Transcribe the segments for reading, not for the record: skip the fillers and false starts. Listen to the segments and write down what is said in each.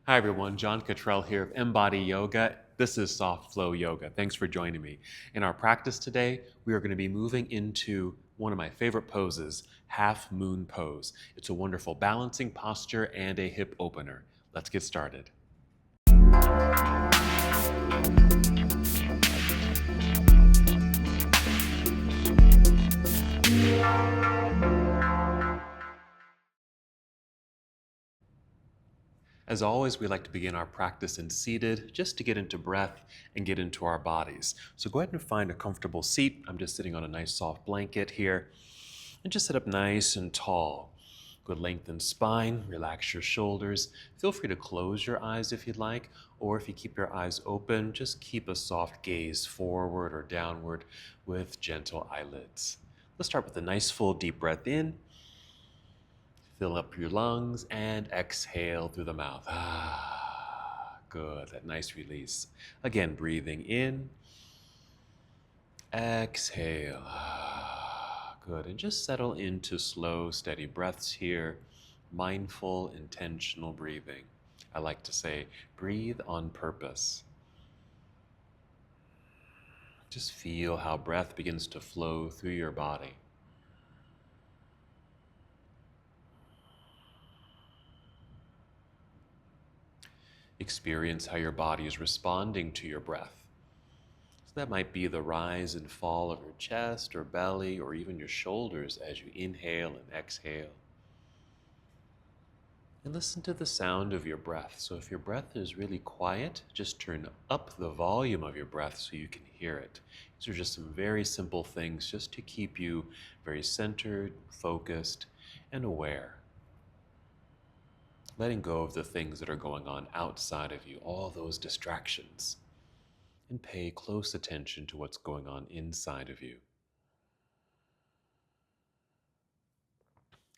Hi everyone, John Cottrell here of MBODY Yoga. This is Soft Flow Yoga. Thanks for joining me. In our practice today, we are going to be moving into one of my favorite poses, Half Moon Pose. It's a wonderful balancing posture and a hip opener. Let's get started. As always, we like to begin our practice in seated just to get into breath and get into our bodies. So go ahead and find a comfortable seat. I'm just sitting on a nice soft blanket here. And just sit up nice and tall. Good lengthened spine, relax your shoulders. Feel free to close your eyes if you'd like, or if you keep your eyes open, just keep a soft gaze forward or downward with gentle eyelids. Let's start with a nice full deep breath in. Fill up your lungs and exhale through the mouth. Good, that nice release. Again, breathing in, exhale. Good, and just settle into slow, steady breaths here. Mindful, intentional breathing. I like to say, breathe on purpose. Just feel how breath begins to flow through your body. Experience how your body is responding to your breath. So that might be the rise and fall of your chest or belly or even your shoulders as you inhale and exhale. And listen to the sound of your breath. So if your breath is really quiet, just turn up the volume of your breath so you can hear it. These are just some very simple things just to keep you very centered, focused, and aware. Letting go of the things that are going on outside of you, all those distractions, and pay close attention to what's going on inside of you.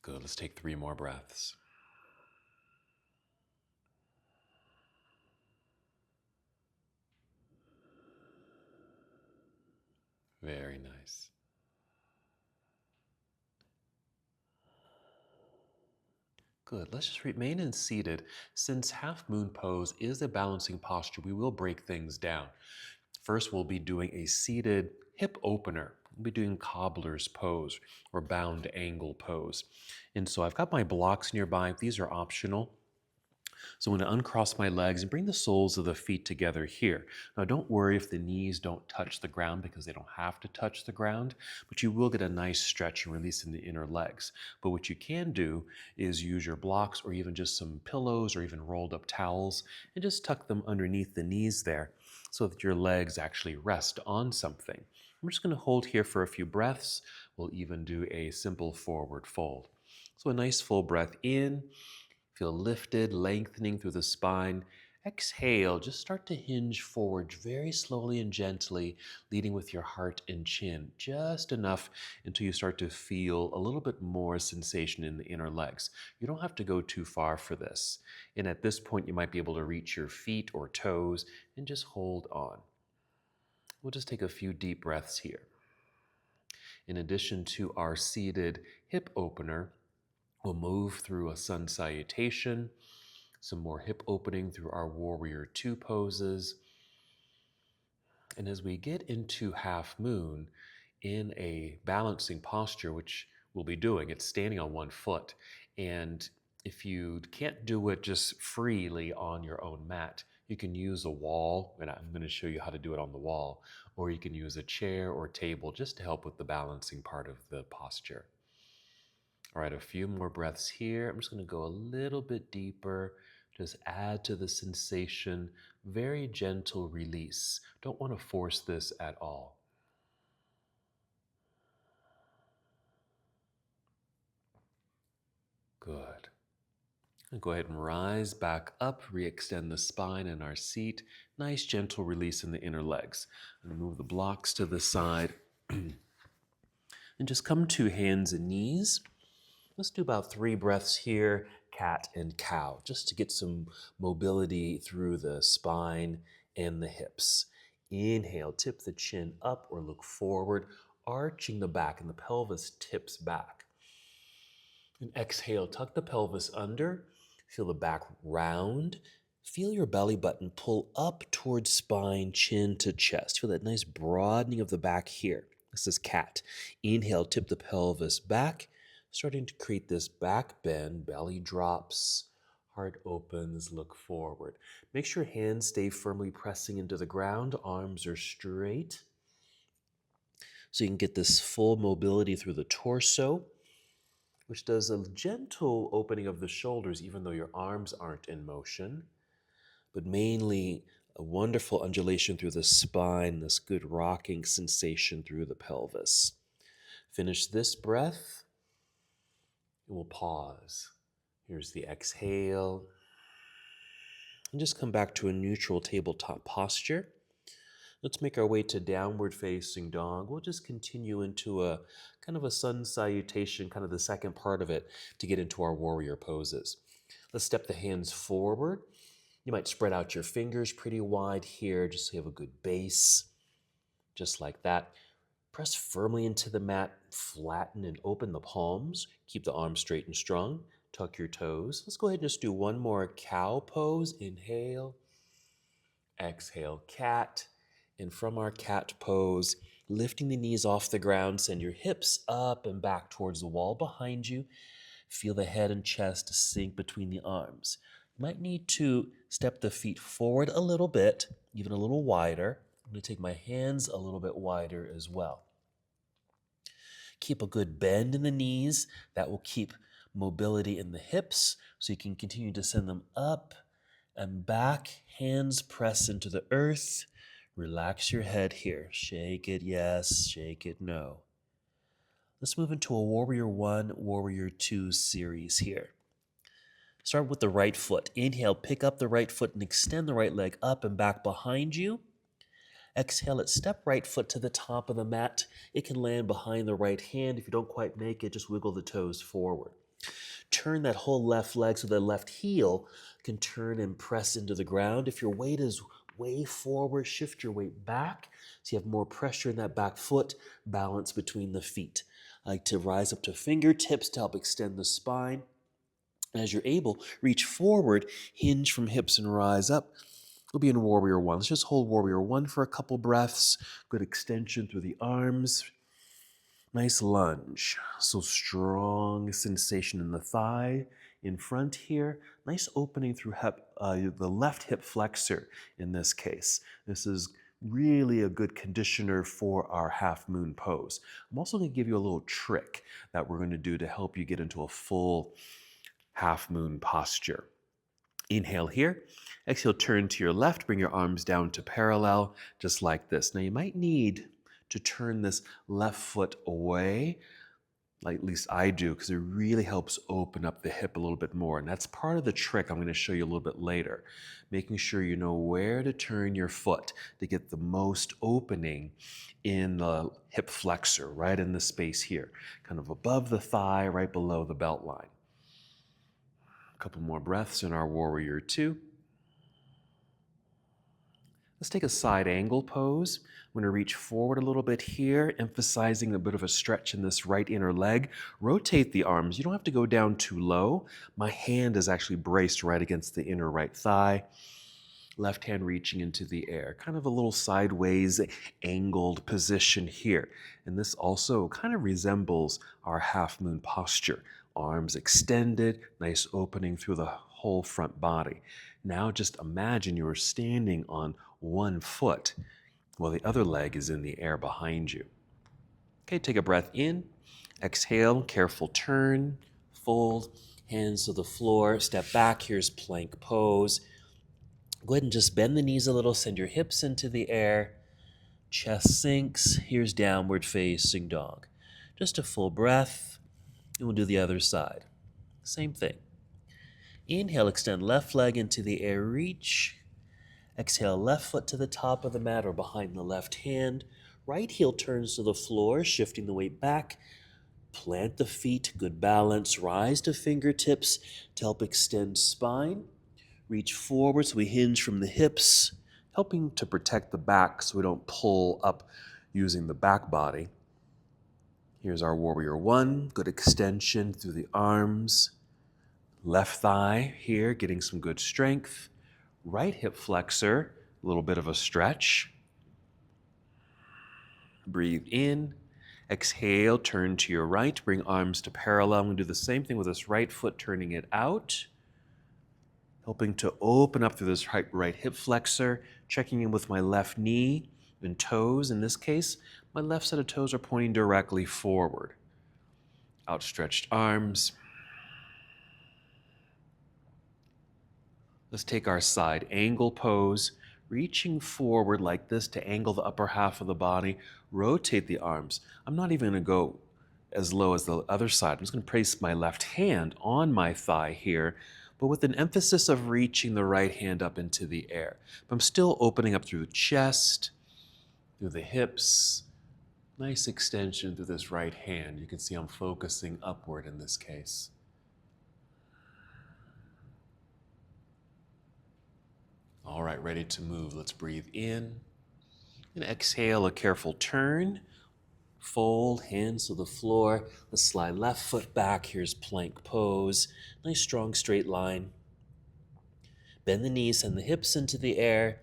Good, let's take 3 more breaths. Very nice. Good. Let's just remain in seated. Since half moon pose is a balancing posture, we will break things down. First, we'll be doing a seated hip opener. We'll be doing cobbler's pose or bound angle pose. And so I've got my blocks nearby. These are optional. So I'm going to uncross my legs and bring the soles of the feet together here. Now don't worry if the knees don't touch the ground because they don't have to touch the ground, but you will get a nice stretch and release in the inner legs. But what you can do is use your blocks or even just some pillows or even rolled up towels and just tuck them underneath the knees there so that your legs actually rest on something. I'm just going to hold here for a few breaths. We'll even do a simple forward fold. So a nice full breath in. Feel lifted, lengthening through the spine. Exhale, just start to hinge forward very slowly and gently, leading with your heart and chin, just enough until you start to feel a little bit more sensation in the inner legs. You don't have to go too far for this. And at this point, you might be able to reach your feet or toes and just hold on. We'll just take a few deep breaths here. In addition to our seated hip opener, we'll move through a sun salutation, some more hip opening through our warrior 2 poses. And as we get into half moon in a balancing posture, which we'll be doing, it's standing on one foot. And if you can't do it just freely on your own mat, you can use a wall, and I'm going to show you how to do it on the wall, or you can use a chair or table just to help with the balancing part of the posture. All right, a few more breaths here. I'm just going to go a little bit deeper. Just add to the sensation. Very gentle release. Don't want to force this at all. Good. And go ahead and rise back up. Re-extend the spine in our seat. Nice gentle release in the inner legs. And move the blocks to the side. And just come to hands and knees. Let's do about 3 breaths here, cat and cow, just to get some mobility through the spine and the hips. Inhale, tip the chin up or look forward, arching the back and the pelvis tips back. And exhale, tuck the pelvis under, feel the back round, Feel your belly button pull up towards spine, chin to chest. Feel that nice broadening of the back here. This is cat. Inhale, tip the pelvis back, starting to create this back bend. Belly drops, heart opens, look forward. Make sure hands stay firmly pressing into the ground, arms are straight. So you can get this full mobility through the torso, which does a gentle opening of the shoulders, even though your arms aren't in motion, but mainly a wonderful undulation through the spine, this good rocking sensation through the pelvis. Finish this breath, and we'll pause. Here's the exhale. And just come back to a neutral tabletop posture. Let's make our way to downward facing dog. We'll just continue into a kind of a sun salutation, kind of the second part of it, to get into our warrior poses. Let's step the hands forward. You might spread out your fingers pretty wide here, just so you have a good base. Just like that. Press firmly into the mat, flatten and open the palms. Keep the arms straight and strong. Tuck your toes. Let's go ahead and just do one more cow pose. Inhale. Exhale, cat. And from our cat pose, lifting the knees off the ground, send your hips up and back towards the wall behind you. Feel the head and chest sink between the arms. You might need to step the feet forward a little bit, even a little wider. I'm going to take my hands a little bit wider as well. Keep a good bend in the knees. That will keep mobility in the hips, so you can continue to send them up and back. Hands press into the earth. Relax your head here. Shake it yes, shake it no. Let's move into a Warrior 1, Warrior 2 series here. Start with the right foot. Inhale, pick up the right foot and extend the right leg up and back behind you. Exhale it, step right foot to the top of the mat. It can land behind the right hand. If you don't quite make it, just wiggle the toes forward. Turn that whole left leg so the left heel can turn and press into the ground. If your weight is way forward, shift your weight back so you have more pressure in that back foot, balance between the feet. I like to rise up to fingertips to help extend the spine. As you're able, reach forward, hinge from hips and rise up. We'll be in Warrior 1. Let's just hold Warrior 1 for a couple breaths. Good extension through the arms. Nice lunge. So strong sensation in the thigh in front here. Nice opening through the left hip flexor in this case. This is really a good conditioner for our half moon pose. I'm also going to give you a little trick that we're going to do to help you get into a full half moon posture. Inhale here. Exhale, turn to your left. Bring your arms down to parallel, just like this. Now you might need to turn this left foot away, like at least I do, because it really helps open up the hip a little bit more. And that's part of the trick I'm going to show you a little bit later. Making sure you know where to turn your foot to get the most opening in the hip flexor, right in the space here, kind of above the thigh, right below the belt line. A couple more breaths in our Warrior 2. Let's take a side angle pose. I'm going to reach forward a little bit here, emphasizing a bit of a stretch in this right inner leg. Rotate the arms. You don't have to go down too low. My hand is actually braced right against the inner right thigh. Left hand reaching into the air. Kind of a little sideways angled position here. And this also kind of resembles our half moon posture. Arms extended, nice opening through the whole front body. Now just imagine you're standing on one foot while the other leg is in the air behind you. Okay, take a breath in, exhale, careful turn, fold, hands to the floor, step back, here's plank pose. Go ahead and just bend the knees a little, send your hips into the air, chest sinks, here's downward facing dog. Just a full breath, and we'll do the other side. Same thing. Inhale, extend left leg into the air, reach. Exhale, left foot to the top of the mat or behind the left hand. Right heel turns to the floor, shifting the weight back. Plant the feet, good balance. Rise to fingertips to help extend spine. Reach forward so we hinge from the hips, helping to protect the back so we don't pull up using the back body. Here's our Warrior 1. Good extension through the arms. Left thigh here, getting some good strength. Right hip flexor, a little bit of a stretch. Breathe in. Exhale, turn to your right, bring arms to parallel. I'm going to do the same thing with this right foot, turning it out. Helping to open up through this right hip flexor, checking in with my left knee and toes. In this case, my left set of toes are pointing directly forward. Outstretched arms. Let's take our side angle pose, reaching forward like this to angle the upper half of the body. Rotate the arms. I'm not even going to go as low as the other side. I'm just going to place my left hand on my thigh here, but with an emphasis of reaching the right hand up into the air. But I'm still opening up through the chest, through the hips. Nice extension through this right hand. You can see I'm focusing upward in this case. All right, ready to move. Let's breathe in and exhale, a careful turn. Fold, hands to the floor. Let's slide left foot back. Here's plank pose. Nice strong straight line. Bend the knees and the hips into the air.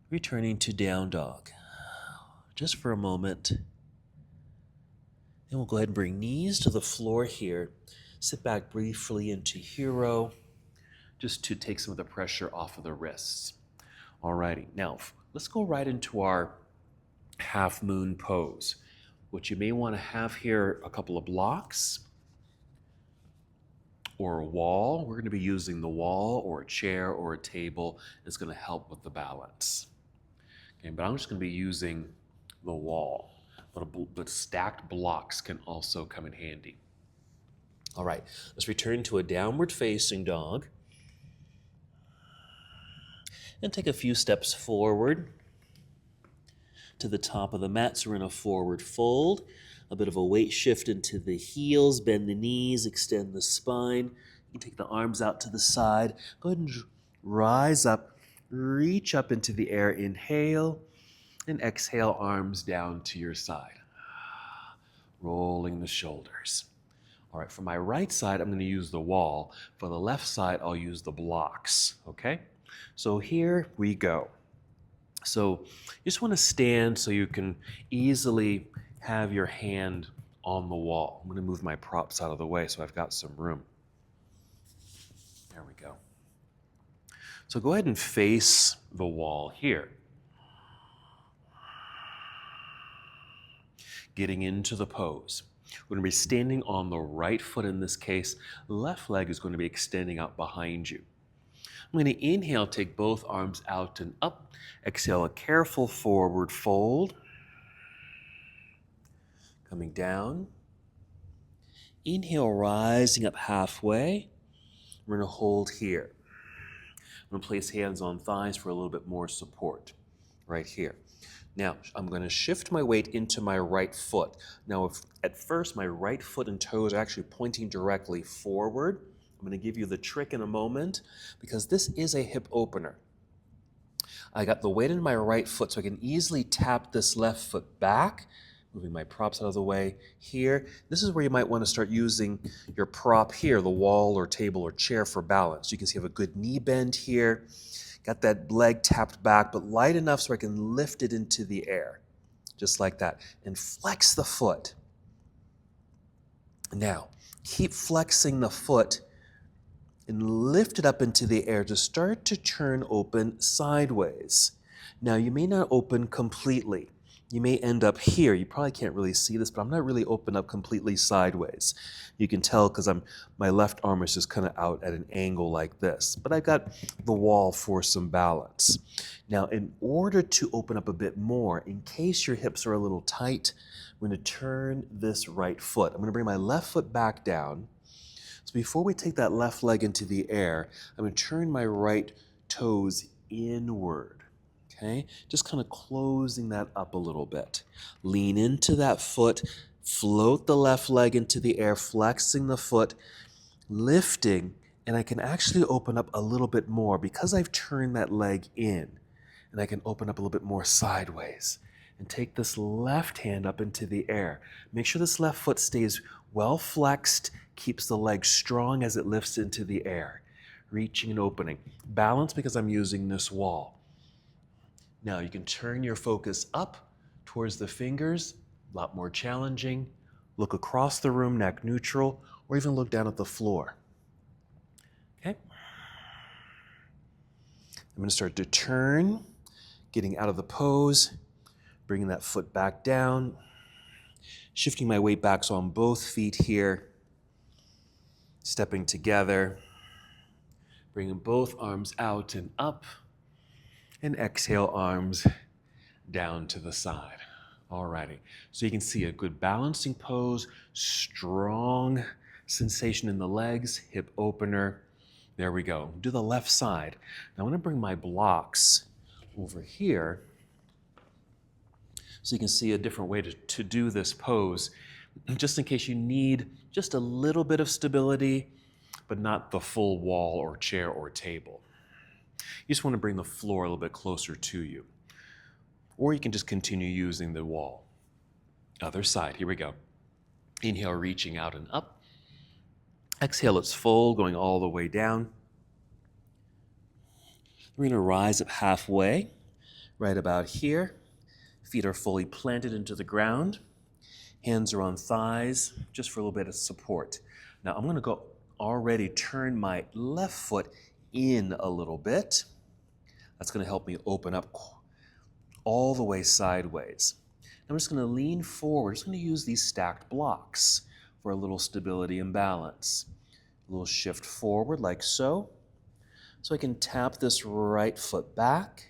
Returning to down dog. Just for a moment. Then we'll go ahead and bring knees to the floor here. Sit back briefly into hero, just to take some of the pressure off of the wrists. Alrighty, now let's go right into our half moon pose. What you may want to have here, a couple of blocks or a wall. We're going to be using the wall or a chair or a table. It's going to help with the balance. Okay, but I'm just going to be using the wall. But stacked blocks can also come in handy. All right, let's return to a downward facing dog. And take a few steps forward to the top of the mat. So we're in a forward fold, a bit of a weight shift into the heels, bend the knees, extend the spine. You can take the arms out to the side. Go ahead and rise up, reach up into the air, inhale, and exhale, arms down to your side. Rolling the shoulders. All right, for my right side, I'm going to use the wall. For the left side, I'll use the blocks, okay? So here we go. So you just want to stand so you can easily have your hand on the wall. I'm going to move my props out of the way so I've got some room. There we go. So go ahead and face the wall here. Getting into the pose. We're going to be standing on the right foot in this case. Left leg is going to be extending out behind you. I'm going to inhale, take both arms out and up. Exhale, a careful forward fold. Coming down. Inhale, rising up halfway. We're going to hold here. I'm going to place hands on thighs for a little bit more support. Right here. Now, I'm going to shift my weight into my right foot. Now, if at first my right foot and toes are actually pointing directly forward, I'm going to give you the trick in a moment because this is a hip opener. I got the weight in my right foot so I can easily tap this left foot back, moving my props out of the way here. This is where you might want to start using your prop here, the wall or table or chair for balance. You can see I have a good knee bend here. Got that leg tapped back, but light enough so I can lift it into the air, just like that, and flex the foot. Now, keep flexing the foot and lift it up into the air to start to turn open sideways. Now, you may not open completely. You may end up here. You probably can't really see this, but I'm not really open up completely sideways. You can tell because my left arm is just kind of out at an angle like this. But I've got the wall for some balance. Now, in order to open up a bit more, in case your hips are a little tight, I'm going to turn this right foot. I'm going to bring my left foot back down. So before we take that left leg into the air, I'm going to turn my right toes inward. Okay, just kind of closing that up a little bit. Lean into that foot, float the left leg into the air, flexing the foot, lifting, and I can actually open up a little bit more because I've turned that leg in, and I can open up a little bit more sideways and take this left hand up into the air. Make sure this left foot stays well flexed, keeps the leg strong as it lifts into the air. reaching and opening. Balance because I'm using this wall. Now you can turn your focus up towards the fingers, a lot more challenging. Look across the room, neck neutral, or even look down at the floor. Okay? I'm going to start to turn, getting out of the pose, bringing that foot back down, shifting my weight back so on both feet here, stepping together, bringing both arms out and up, and exhale, arms down to the side. Alrighty, so you can see a good balancing pose, strong sensation in the legs, hip opener. There we go. Do the left side. Now I'm going to bring my blocks over here so you can see a different way to do this pose, just in case you need just a little bit of stability, but not the full wall or chair or table. You just want to bring the floor a little bit closer to you. Or you can just continue using the wall. Other side, here we go. Inhale, reaching out and up. Exhale, it's full, going all the way down. We're going to rise up halfway, right about here. Feet are fully planted into the ground. Hands are on thighs, just for a little bit of support. Now I'm going to go already turn my left foot in a little bit. That's going to help me open up all the way sideways. I'm just going to lean forward. I'm just going to use these stacked blocks for a little stability and balance. A little shift forward like so. So I can tap this right foot back.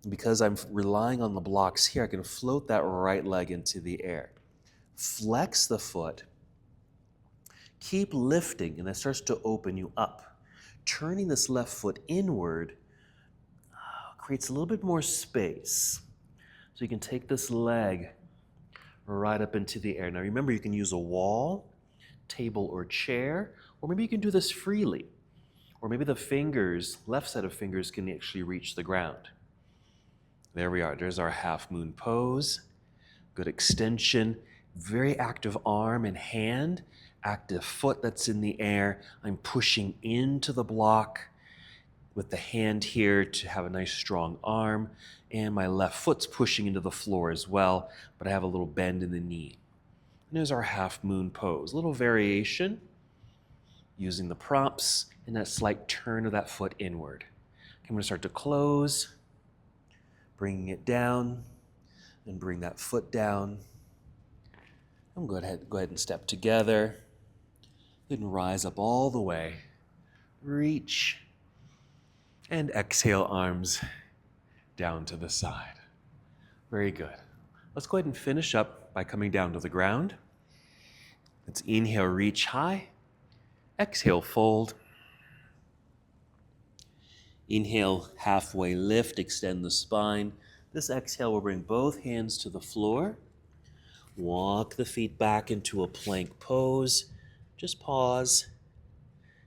Because I'm relying on the blocks here, I can float that right leg into the air. Flex the foot. Keep lifting, and that starts to open you up. Turning this left foot inward creates a little bit more space. So you can take this leg right up into the air. Now remember, you can use a wall, table, or chair, or maybe you can do this freely. Or maybe the fingers, left set of fingers, can actually reach the ground. There we are. There's our half moon pose. Good extension. Very active arm and hand. Active foot that's in the air. I'm pushing into the block with the hand here to have a nice strong arm. And my left foot's pushing into the floor as well, but I have a little bend in the knee. And there's our half moon pose. A little variation using the props and that slight turn of that foot inward. I'm going to start to close. Bringing it down, and bring that foot down. I'm going to go ahead and step together. Then rise up all the way. Reach. And exhale, arms down to the side. Very good. Let's go ahead and finish up by coming down to the ground. Let's inhale, reach high. Exhale, fold. Inhale, halfway lift, extend the spine. This exhale will bring both hands to the floor. Walk the feet back into a plank pose. Just pause.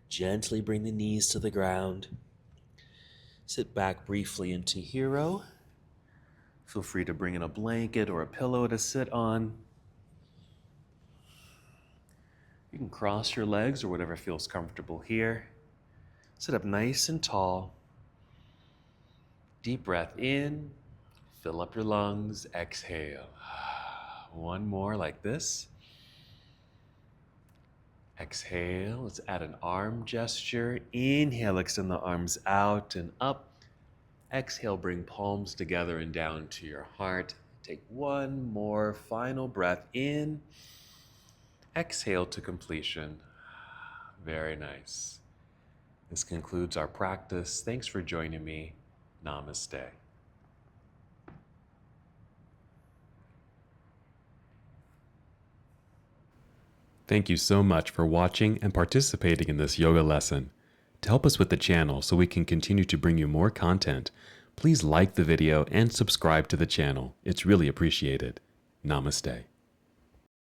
Gently bring the knees to the ground. Sit back briefly into hero. Feel free to bring in a blanket or a pillow to sit on. You can cross your legs or whatever feels comfortable here. Sit up nice and tall. Deep breath in, fill up your lungs, exhale. One more like this. Exhale, let's add an arm gesture. Inhale, extend the arms out and up. Exhale, bring palms together and down to your heart. Take one more final breath in. Exhale to completion. Very nice. This concludes our practice. Thanks for joining me. Namaste. Thank you so much for watching and participating in this yoga lesson. To help us with the channel so we can continue to bring you more content, please like the video and subscribe to the channel. It's really appreciated. Namaste.